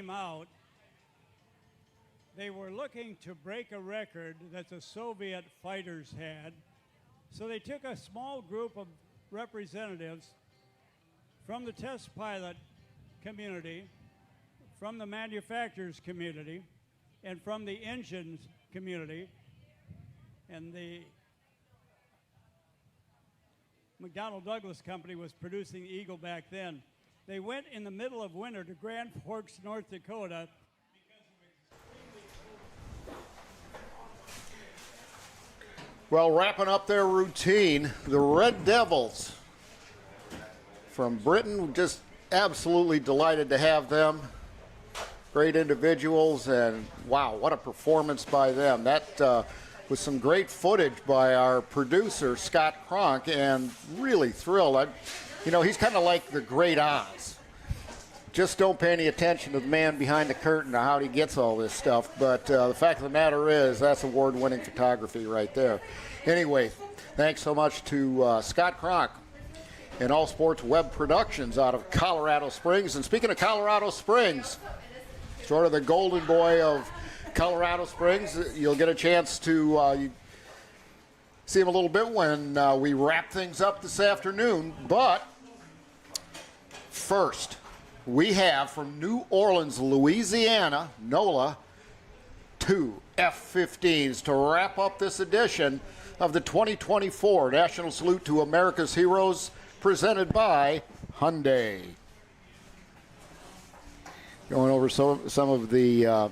came out, they were looking to break a record that the Soviet fighters had. So they took a small group of representatives from the test pilot community, from the manufacturers community, and from the engines community, and the McDonnell Douglas company was producing the Eagle back then. They went in the middle of winter to Grand Forks, North Dakota. Well, wrapping up their routine, the Red Devils from Britain, just absolutely delighted to have them. Great individuals, and wow, what a performance by them. That was some great footage by our producer, Scott Cronk, and really thrilled. You know, he's kind of like the Great Oz. Just don't pay any attention to the man behind the curtain or how he gets all this stuff. But the fact of the matter is, that's award-winning photography right there. Anyway, thanks so much to Scott Cronk and All Sports Web Productions out of Colorado Springs. And speaking of Colorado Springs, sort of the golden boy of Colorado Springs, you'll get a chance to see him a little bit when we wrap things up this afternoon. But first, we have from New Orleans, Louisiana, NOLA, 2 F-15s to wrap up this edition of the 2024 National Salute to America's Heroes, presented by Hyundai. Going over some of the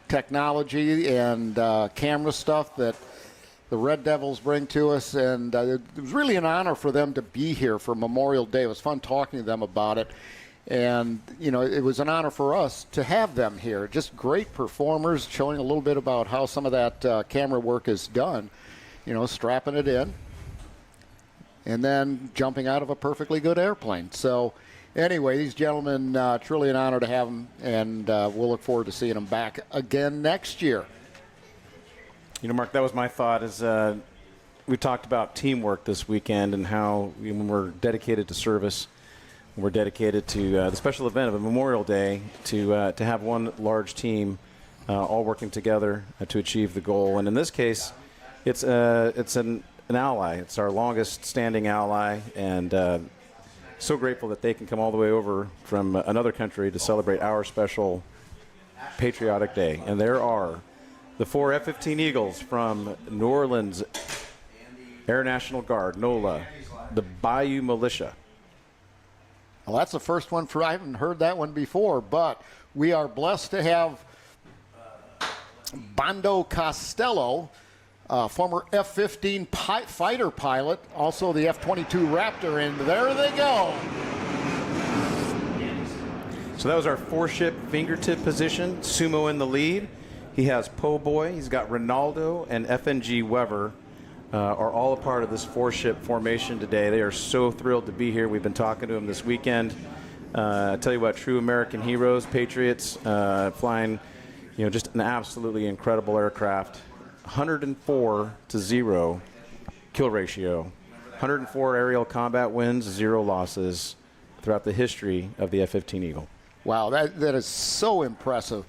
technology and camera stuff that the Red Devils bring to us, and it was really an honor for them to be here for Memorial Day. It was fun talking to them about it, and you know, it was an honor for us to have them here. Just great performers, showing a little bit about how some of that camera work is done, you know, strapping it in and then jumping out of a perfectly good airplane. So anyway, these gentlemen, truly an honor to have them, and we'll look forward to seeing them back again next year. You know, Mark, that was my thought. Is we talked about teamwork this weekend and how when we're dedicated to service, we're dedicated to the special event of a Memorial Day, to have one large team all working together to achieve the goal. And in this case, it's an ally. It's our longest standing ally, and so grateful that they can come all the way over from another country to celebrate our special patriotic day. And there are the 4 F-15 Eagles from New Orleans Air National Guard, NOLA, the Bayou Militia. Well, that's the first one I haven't heard that one before, but we are blessed to have Bondo Costello, former F-15 fighter pilot, also the F-22 Raptor, and there they go. So that was our 4-ship fingertip position, Sumo in the lead. He has Po' Boy, he's got Ronaldo, and FNG Weber are all a part of this 4-ship formation today. They are so thrilled to be here. We've been talking to them this weekend. I tell you what, true American heroes, patriots, flying, you know, just an absolutely incredible aircraft. 104-0 kill ratio, 104 aerial combat wins, 0 losses throughout the history of the F-15 Eagle. Wow, that is so impressive.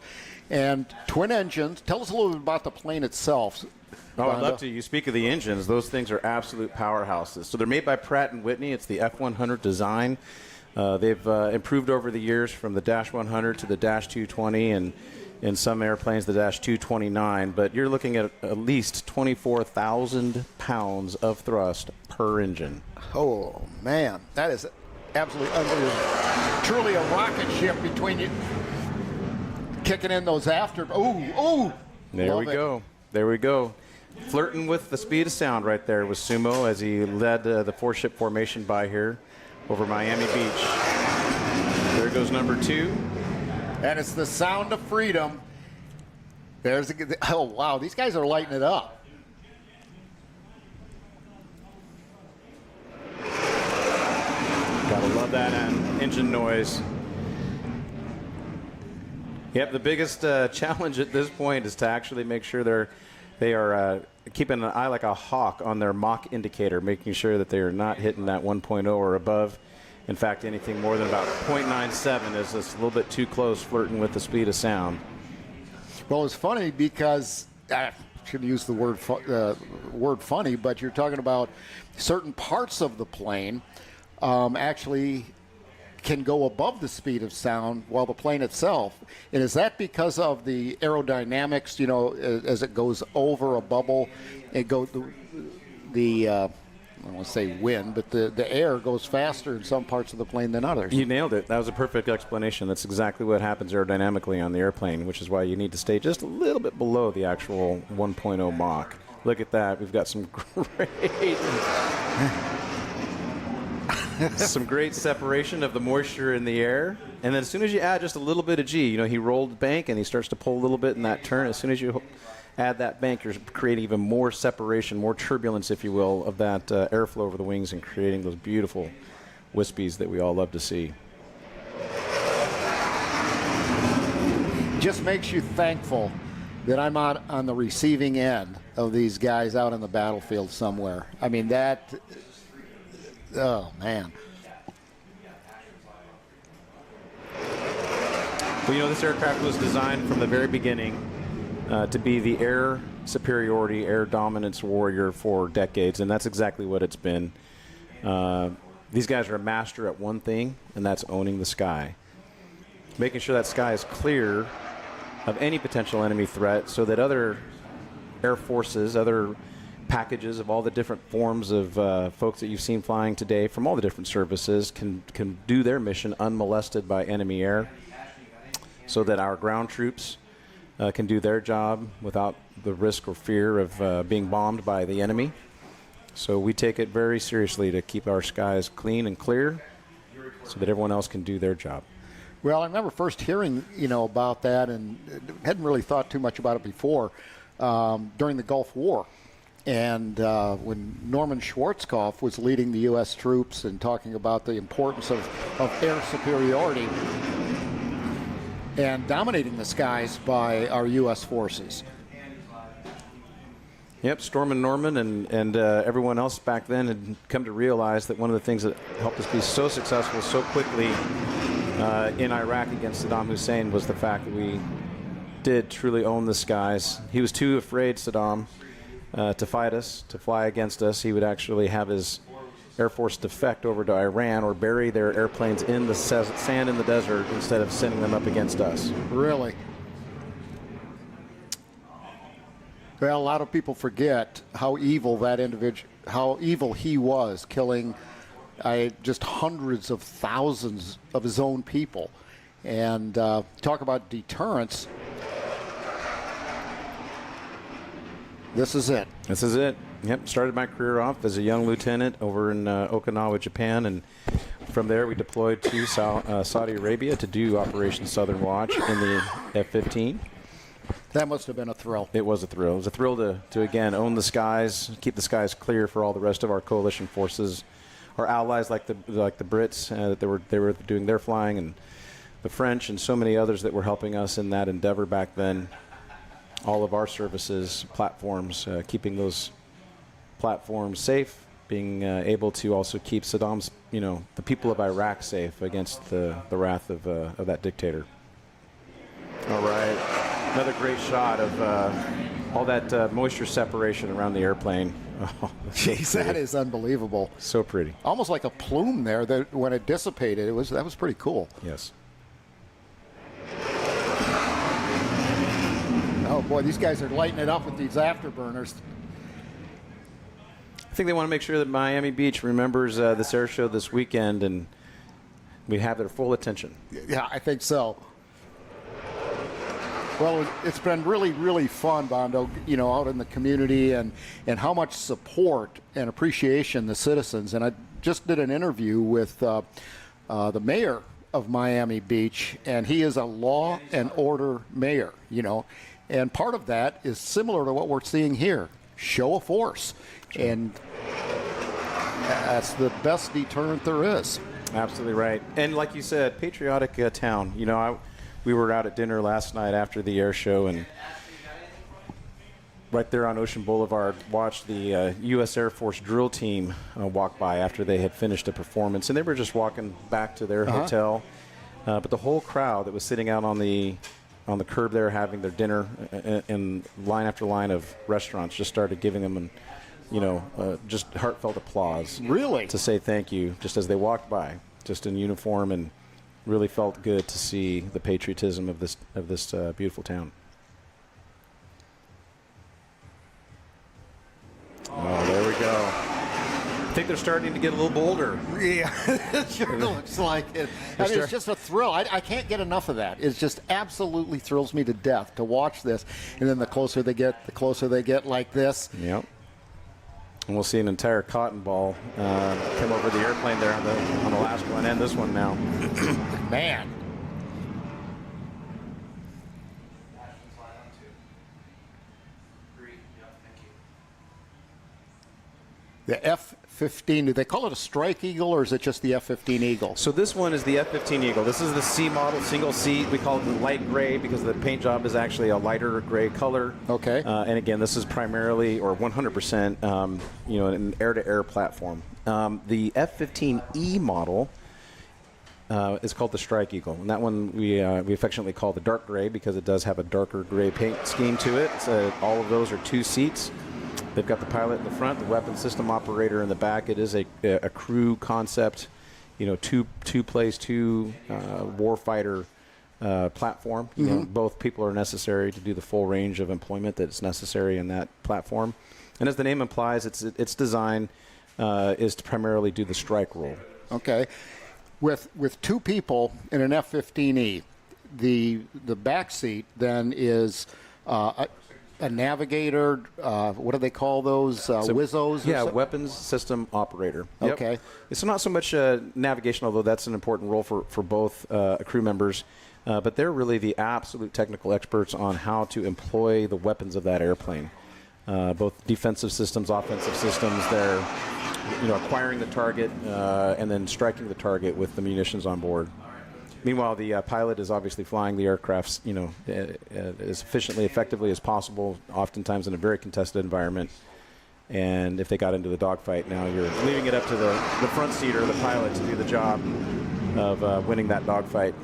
And twin engines. Tell us a little bit about the plane itself. Oh, I'd love to. You speak of the engines. Those things are absolute powerhouses. So they're made by Pratt & Whitney. It's the F-100 design. They've improved over the years from the Dash 100 to the Dash 220, and in some airplanes the Dash 229. But you're looking at least 24,000 pounds of thrust per engine. Oh, man. That is absolutely unbelievable. Truly a rocket ship between you. Kicking in those after. Oh. There we go. There we go. Flirting with the speed of sound right there was Sumo as he led the 4-ship formation by here over Miami Beach. There goes number 2. And it's the sound of freedom. There's oh, wow. These guys are lighting it up. Gotta love that engine noise. Yep, the biggest challenge at this point is to actually make sure they are keeping an eye like a hawk on their Mach indicator, making sure that they are not hitting that 1.0 or above. In fact, anything more than about 0.97 is just a little bit too close, flirting with the speed of sound. Well, it's funny because I shouldn't use the word funny, but you're talking about certain parts of the plane actually can go above the speed of sound while the plane itself. And is that because of the aerodynamics, you know, as it goes over a bubble, it goes I don't want to say wind, but the air goes faster in some parts of the plane than others. You nailed it. That was a perfect explanation. That's exactly what happens aerodynamically on the airplane, which is why you need to stay just a little bit below the actual 1.0 Mach. Look at that. We've got some great separation of the moisture in the air. And then as soon as you add just a little bit of G, you know, he rolled the bank and he starts to pull a little bit in that turn. As soon as you add that bank, you're creating even more separation, more turbulence, if you will, of that airflow over the wings and creating those beautiful wispies that we all love to see. Just makes you thankful that I'm out on the receiving end of these guys out on the battlefield somewhere. I mean, that, oh, man. Well, you know, this aircraft was designed from the very beginning to be the air superiority, air dominance warrior for decades, and that's exactly what it's been. These guys are a master at one thing, and that's owning the sky. Making sure that sky is clear of any potential enemy threat so that other air forces, other packages of all the different forms of folks that you've seen flying today from all the different services can do their mission unmolested by enemy air, so that our ground troops can do their job without the risk or fear of being bombed by the enemy. So we take it very seriously to keep our skies clean and clear so that everyone else can do their job. Well, I remember first hearing, you know, about that and hadn't really thought too much about it before during the Gulf War. And when Norman Schwarzkopf was leading the U.S. troops and talking about the importance of air superiority and dominating the skies by our U.S. forces. Yep, Stormin' Norman and everyone else back then had come to realize that one of the things that helped us be so successful so quickly in Iraq against Saddam Hussein was the fact that we did truly own the skies. He was too afraid, Saddam, to fight us, to fly against us. He would actually have his Air Force defect over to Iran or bury their airplanes in the sand in the desert instead of sending them up against us. Really? Well, a lot of people forget how evil that individual, how evil he was, killing just hundreds of thousands of his own people. And talk about deterrence. This is it. This is it. Yep, started my career off as a young lieutenant over in Okinawa, Japan, and from there we deployed to Saudi Arabia to do Operation Southern Watch in the F-15. That must have been a thrill. It was a thrill. It was a thrill to again, own the skies, keep the skies clear for all the rest of our coalition forces, our allies like the Brits that they were doing their flying, and the French and so many others that were helping us in that endeavor back then. All of our services, platforms, keeping those platforms safe, being able to also keep Saddam's, the people of Iraq safe against the wrath of that dictator. All right, another great shot of all that moisture separation around the airplane. Oh, jeez, that is unbelievable. So pretty. Almost like a plume there that when it dissipated, that was pretty cool. Yes. Oh boy, these guys are lighting it up with these afterburners. I think they want to make sure that Miami Beach remembers this air show this weekend, and we have their full attention. Yeah, I think so. Well, it's been really, really fun, Bondo, out in the community and how much support and appreciation the citizens. And I just did an interview with the mayor of Miami Beach, and he is a law and order mayor, And part of that is similar to what we're seeing here, show of force. Sure. And that's the best deterrent there is. Absolutely right. And like you said, patriotic town. We were out at dinner last night after the air show, and right there on Ocean Boulevard, watched the U.S. Air Force drill team walk by after they had finished a performance, and they were just walking back to their hotel. But the whole crowd that was sitting out on the curb there having their dinner, and line after line of restaurants just started giving them just heartfelt applause. Really? To say thank you, just as they walked by, just in uniform, and really felt good to see the patriotism of this beautiful town. Oh, there we go. I think they're starting to get a little bolder. Yeah, it sure looks like it. I mean, it's just a thrill. I can't get enough of that. It just absolutely thrills me to death to watch this. And then the closer they get like this. Yep. And we'll see an entire cotton ball come over the airplane there on the last one and this one now. Man. The F-15, do they call it a Strike Eagle, or is it just the F-15 Eagle? So this one is the F-15 Eagle. This is the C model, single seat. We call it the light gray because the paint job is actually a lighter gray color. Okay. And again, this is primarily, or 100%, an air-to-air platform. The F-15E model is called the Strike Eagle, and that one we affectionately call the dark gray because it does have a darker gray paint scheme to it. So all of those are 2 seats. They've got the pilot in the front, the weapon system operator in the back. It is a crew concept, 2 warfighter platform. Both people are necessary to do the full range of employment that's necessary in that platform. And as the name implies, its design is to primarily do the strike role. Okay. With 2 people in an F-15E, the back seat then is a navigator, what do they call those, WISOs? Yeah, weapons system operator. Yep. Okay. It's not so much navigation, although that's an important role for both crew members, but they're really the absolute technical experts on how to employ the weapons of that airplane, both defensive systems, offensive systems. They're acquiring the target and then striking the target with the munitions on board. Meanwhile, the pilot is obviously flying the aircrafts, as efficiently, effectively as possible, oftentimes in a very contested environment. And if they got into the dogfight, now you're leaving it up to the front seater, the pilot, to do the job of winning that dogfight.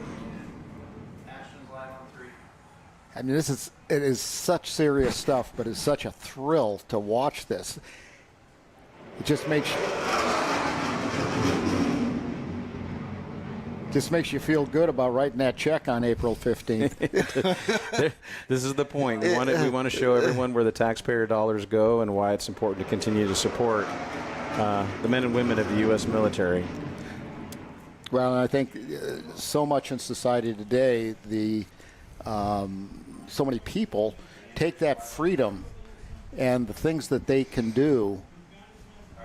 I mean, it is such serious stuff, but it's such a thrill to watch this. It just makes you feel good about writing that check on April 15th. This is the point. We want to show everyone where the taxpayer dollars go and why it's important to continue to support the men and women of the U.S. military. Well, and I think so much in society today, so many people take that freedom and the things that they can do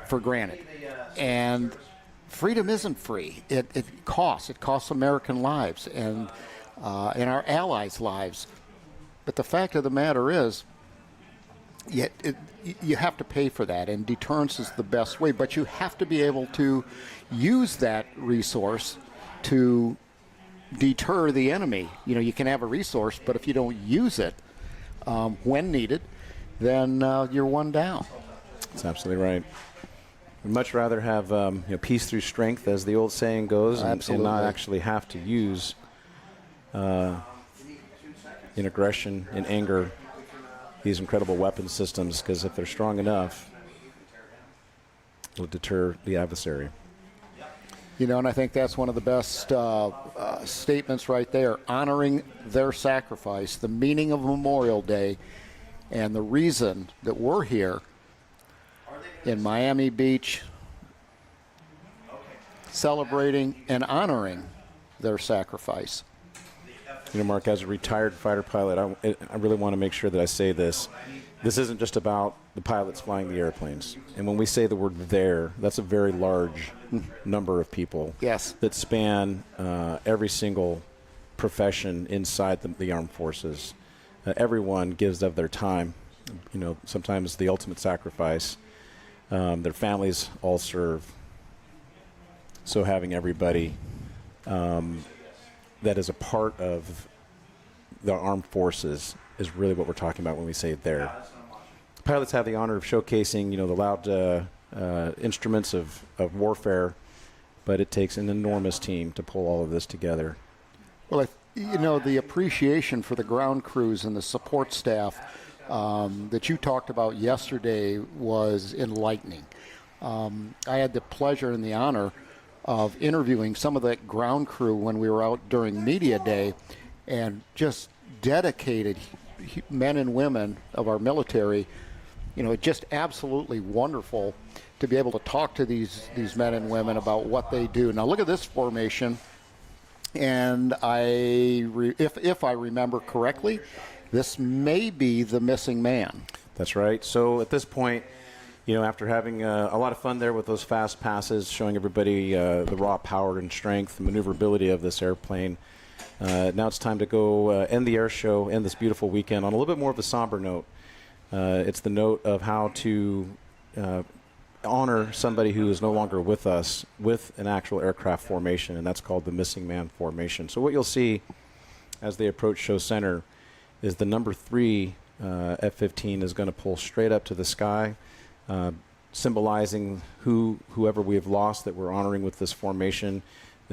for granted. And freedom isn't free. It costs. It costs American lives and our allies' lives. But the fact of the matter is, you have to pay for that, and deterrence is the best way. But you have to be able to use that resource to deter the enemy. You can have a resource, but if you don't use it when needed, then you're one down. That's absolutely right. We'd much rather have peace through strength, as the old saying goes, and not actually have to use in aggression, in anger, these incredible weapon systems, because if they're strong enough, it'll deter the adversary. And I think that's one of the best statements right there, honoring their sacrifice, the meaning of Memorial Day, and the reason that we're here in Miami Beach celebrating and honoring their sacrifice. Mark, as a retired fighter pilot, I really want to make sure that I say this. This isn't just about the pilots flying the airplanes. And when we say the word "there," that's a very large number of people. Yes. That span every single profession inside the armed forces. Everyone gives of their time, sometimes the ultimate sacrifice. Their families all serve. So having everybody that is a part of the armed forces is really what we're talking about when we say there. pilots have the honor of showcasing, the loud instruments of warfare, but it takes an enormous team to pull all of this together. Well, the appreciation for the ground crews and the support staff that you talked about yesterday was enlightening. I had the pleasure and the honor of interviewing some of that ground crew when we were out during media day, and just dedicated men and women of our military. Just absolutely wonderful to be able to talk to these men and women about what they do. Now look at this formation, and if I remember correctly, this may be the missing man. That's right. So at this point, after having a lot of fun there with those fast passes, showing everybody the raw power and strength, the maneuverability of this airplane, now it's time to go end the air show, end this beautiful weekend on a little bit more of a somber note. It's the note of how to honor somebody who is no longer with us with an actual aircraft formation, and that's called the missing man formation. So what you'll see as they approach show center is the number 3 F-15 is going to pull straight up to the sky, symbolizing whoever we have lost that we're honoring with this formation.